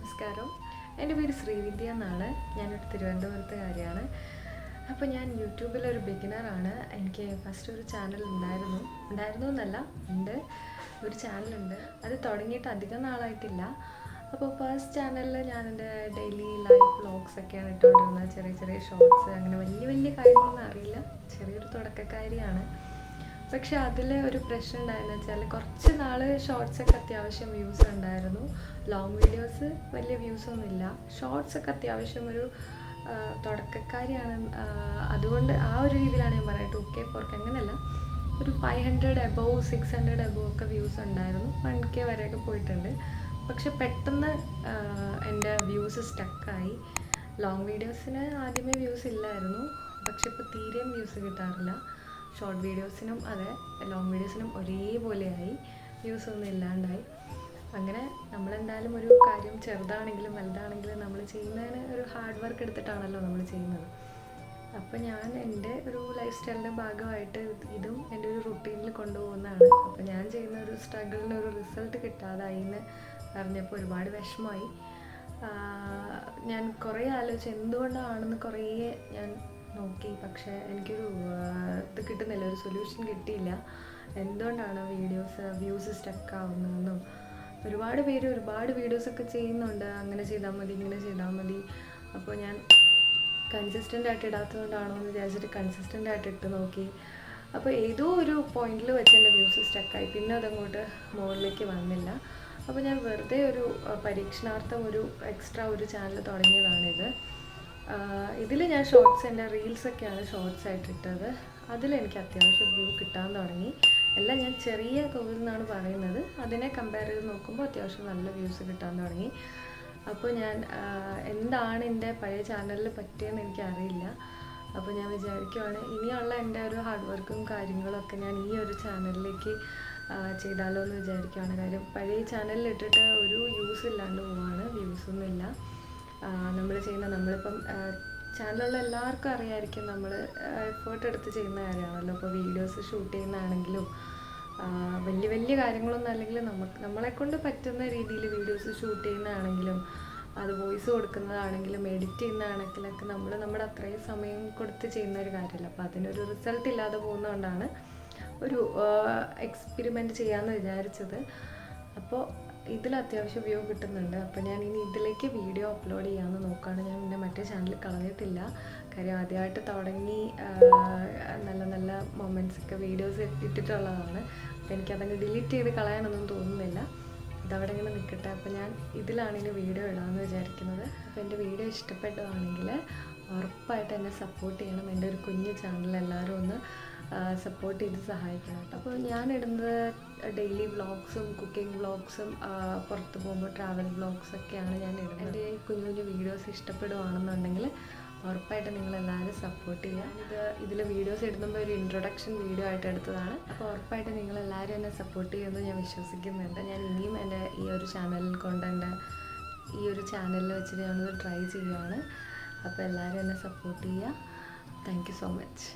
നമസ്കാരം. എൻ്റെ പേര് ശ്രീവിദ്യ എന്നാണ്. ഞാനൊരു തിരുവനന്തപുരത്തുകാരിയാണ്. അപ്പോൾ ഞാൻ യൂട്യൂബിലൊരു ബിഗിനറാണ്. എനിക്ക് ഫസ്റ്റ് ഒരു ചാനൽ ഉണ്ടായിരുന്നു എന്നല്ല, ഉണ്ട്, ഒരു ചാനലുണ്ട്. അത് തുടങ്ങിയിട്ട് അധികം നാളായിട്ടില്ല. അപ്പോൾ ഫസ്റ്റ് ചാനലിൽ ഞാൻ എൻ്റെ ഡെയിലി ലൈഫ് വ്ളോഗ്സ് ഒക്കെയാണ് ഇട്ടുകൊണ്ടിരുന്നത്. ചെറിയ ചെറിയ ഷോർട്സ്, അങ്ങനെ വലിയ വലിയ കാര്യങ്ങളൊന്നും അറിയില്ല, ചെറിയൊരു തുടക്കക്കാരിയാണ്. പക്ഷെ അതിൽ ഒരു പ്രശ്നം ഉണ്ടായെന്ന് വെച്ചാൽ കുറച്ച് നാൾ ഷോർട്സൊക്കെ അത്യാവശ്യം വ്യൂസ് ഉണ്ടായിരുന്നു. ലോങ് വീഡിയോസ് വലിയ വ്യൂസൊന്നുമില്ല. ഷോർട്സൊക്കെ അത്യാവശ്യം ഒരു തുടക്കക്കാരിയാണ്. അതുകൊണ്ട് ആ ഒരു രീതിയിലാണ് ഞാൻ പറയുന്നത്. 2K 4K അങ്ങനെയല്ല, ഒരു 500 above 600 above ഒക്കെ വ്യൂസ് ഉണ്ടായിരുന്നു. 1K വരെയൊക്കെ പോയിട്ടുണ്ട്. പക്ഷെ പെട്ടെന്ന് എൻ്റെ വ്യൂസ് സ്റ്റക്കായി. ലോങ് വീഡിയോസിന് ആദ്യമേ വ്യൂസ് ഇല്ലായിരുന്നു, പക്ഷെ ഇപ്പോൾ തീരെയും വ്യൂസ് കിട്ടാറില്ല. ഷോർട്ട് വീഡിയോസിനും അതെ, ലോങ് വീഡിയോസിനും ഒരേപോലെയായി, വ്യൂസ് ഒന്നും ഇല്ലാണ്ടായി. അങ്ങനെ നമ്മളെന്തായാലും ഒരു കാര്യം ചെറുതാണെങ്കിലും വലുതാണെങ്കിലും നമ്മൾ ചെയ്യുന്നതിന് ഒരു ഹാർഡ് വർക്ക് എടുത്തിട്ടാണല്ലോ നമ്മൾ ചെയ്യുന്നത്. അപ്പോൾ ഞാൻ എൻ്റെ ഒരു ലൈഫ് സ്റ്റൈലിൻ്റെ ഭാഗമായിട്ട് ഇതും എൻ്റെ ഒരു റുട്ടീനിൽ കൊണ്ടുപോകുന്നതാണ്. അപ്പോൾ ഞാൻ ചെയ്യുന്ന ഒരു സ്ട്രഗിളിന് ഒരു റിസൾട്ട് കിട്ടാതായി എന്ന് അറിഞ്ഞപ്പോൾ ഒരുപാട് വിഷമമായി. ഞാൻ കുറേ ആലോചിച്ച് എന്തുകൊണ്ടാണെന്ന് കുറേ ഞാൻ നോക്കി. പക്ഷേ എനിക്കൊരു ഇത് കിട്ടുന്നില്ല, ഒരു സൊല്യൂഷൻ കിട്ടിയില്ല. എന്തുകൊണ്ടാണ് വ്യൂസ് സ്റ്റക്കാവുന്നതെന്നും, ഒരുപാട് പേര് ഒരുപാട് വീഡിയോസൊക്കെ ചെയ്യുന്നുണ്ട്, അങ്ങനെ ചെയ്താൽ മതി, ഇങ്ങനെ ചെയ്താൽ മതി. അപ്പോൾ ഞാൻ കൺസിസ്റ്റൻ്റ് ആയിട്ട് ഇടാത്തതുകൊണ്ടാണോ എന്ന് വിചാരിച്ചിട്ട് കൺസിസ്റ്റൻ്റ് ആയിട്ട് ഇട്ട് നോക്കി. അപ്പോൾ ഏതോ ഒരു പോയിന്റിൽ വെച്ച് എൻ്റെ വ്യൂസ് സ്റ്റക്കായി. പിന്നെ അതങ്ങോട്ട് മുകളിലേക്ക് വന്നില്ല. അപ്പോൾ ഞാൻ വെറുതെ ഒരു പരീക്ഷണാർത്ഥം ഒരു എക്സ്ട്രാ ഒരു ചാനൽ തുടങ്ങിയതാണിത്. ഇതിൽ ഞാൻ ഷോർട്സ്, എൻ്റെ റീൽസൊക്കെയാണ് ഷോർട്സ് ആയിട്ട് ഇട്ടത്. അതിലെനിക്ക് അത്യാവശ്യം വ്യൂ കിട്ടാൻ തുടങ്ങി. എല്ലാം ഞാൻ ചെറിയ തോതിൽ നിന്നാണ് പറയുന്നത്. അതിനെ കമ്പയർ ചെയ്ത് നോക്കുമ്പോൾ അത്യാവശ്യം നല്ല വ്യൂസ് കിട്ടാൻ തുടങ്ങി. അപ്പോൾ ഞാൻ എന്താണ് എൻ്റെ പഴയ ചാനലിൽ പറ്റിയെന്ന് എനിക്കറിയില്ല. അപ്പോൾ ഞാൻ വിചാരിക്കുവാണ് ഇനിയുള്ള എൻ്റെ ഒരു ഹാർഡ് വർക്കും കാര്യങ്ങളൊക്കെ ഞാൻ ഈ ഒരു ചാനലിലേക്ക് ചെയ്താലോ എന്ന് വിചാരിക്കുവാണ്. കാര്യം പഴയ ചാനലിൽ ഇട്ടിട്ട് ഒരു യൂസ് ഇല്ലാണ്ട് പോവാണ്, വ്യൂസൊന്നും ഇല്ല. നമ്മളിപ്പം ചാനലുള്ള എല്ലാവർക്കും അറിയാമായിരിക്കും, നമ്മൾ എഫേർട്ട് എടുത്ത് ചെയ്യുന്ന കാര്യമാണല്ലോ. ഇപ്പോൾ വീഡിയോസ് ഷൂട്ട് ചെയ്യുന്നതാണെങ്കിലും വലിയ വലിയ കാര്യങ്ങളൊന്നും അല്ലെങ്കിൽ നമ്മളെക്കൊണ്ട് പറ്റുന്ന രീതിയിൽ വീഡിയോസ് ഷൂട്ട് ചെയ്യുന്നതാണെങ്കിലും അത് വോയിസ് കൊടുക്കുന്നതാണെങ്കിലും എഡിറ്റ് ചെയ്യുന്നതാണെങ്കിലൊക്കെ നമ്മുടെ അത്രയും സമയം കൊടുത്ത് ചെയ്യുന്ന ഒരു കാര്യമല്ല. അപ്പോൾ അതിനൊരു റിസൾട്ട് ഇല്ലാതെ പോകുന്നതുകൊണ്ടാണ് ഒരു എക്സ്പെരിമെൻറ്റ് ചെയ്യാമെന്ന് വിചാരിച്ചത്. അപ്പോൾ ഇതിൽ അത്യാവശ്യം വ്യൂ കിട്ടുന്നുണ്ട്. അപ്പോൾ ഞാൻ ഇനി ഇതിലേക്ക് വീഡിയോ അപ്ലോഡ് ചെയ്യാമെന്ന് നോക്കുകയാണ്. ഞാൻ എൻ്റെ മറ്റേ ചാനൽ കളഞ്ഞിട്ടില്ല. കാര്യം ആദ്യമായിട്ട് തുടങ്ങി നല്ല നല്ല മൊമെൻറ്റ്സൊക്കെ വീഡിയോസ് ഇട്ടിട്ടുള്ളതാണ്. അപ്പോൾ എനിക്കതങ്ങ് ഡിലീറ്റ് ചെയ്ത് കളയാനൊന്നും തോന്നുന്നില്ല. ഇതവിടെ ഇങ്ങനെ നിൽക്കട്ടെ. അപ്പോൾ ഞാൻ ഇതിലാണ് ഇനി വീഡിയോ ഇടാമെന്ന് വിചാരിക്കുന്നത്. അപ്പോൾ എൻ്റെ വീഡിയോ ഇഷ്ടപ്പെട്ടതാണെങ്കിൽ ഉറപ്പായിട്ട് എന്നെ സപ്പോർട്ട് ചെയ്യണം. എൻ്റെ ഒരു കുഞ്ഞു ചാനൽ എല്ലാവരും ഒന്ന് സപ്പോർട്ട് ചെയ്ത് സഹായിക്കണം കേട്ടോ. അപ്പോൾ ഞാനിടുന്നത് ഡെയിലി വ്ളോഗ്സും കുക്കിംഗ് വ്ളോഗ്സും പുറത്ത് പോകുമ്പോൾ ട്രാവൽ വ്ളോഗ്സൊക്കെയാണ് ഞാൻ ഇടുന്നത്. എൻ്റെ ഈ കുഞ്ഞു കുഞ്ഞു വീഡിയോസ് ഇഷ്ടപ്പെടുകയാണെന്നുണ്ടെങ്കിൽ ഉറപ്പായിട്ട് നിങ്ങളെല്ലാവരും സപ്പോർട്ട് ചെയ്യുക. ഇതിൽ വീഡിയോസ് ഇടുമ്പോൾ ഒരു ഇൻട്രൊഡക്ഷൻ വീഡിയോ ആയിട്ട് എടുത്തതാണ്. അപ്പോൾ ഉറപ്പായിട്ട് നിങ്ങളെല്ലാവരും എന്നെ സപ്പോർട്ട് ചെയ്യുമെന്ന് ഞാൻ വിശ്വസിക്കുന്നുണ്ട്. ഞാൻ ഇനിയും എൻ്റെ ഈ ഒരു ചാനലിൽ കൊണ്ട് എൻ്റെ ഈ ഒരു ചാനലിൽ വെച്ചിട്ട് ഞാനത് ട്രൈ ചെയ്യുകയാണ്. അപ്പോൾ എല്ലാവരും എന്നെ സപ്പോർട്ട് ചെയ്യുക. Thank you so much.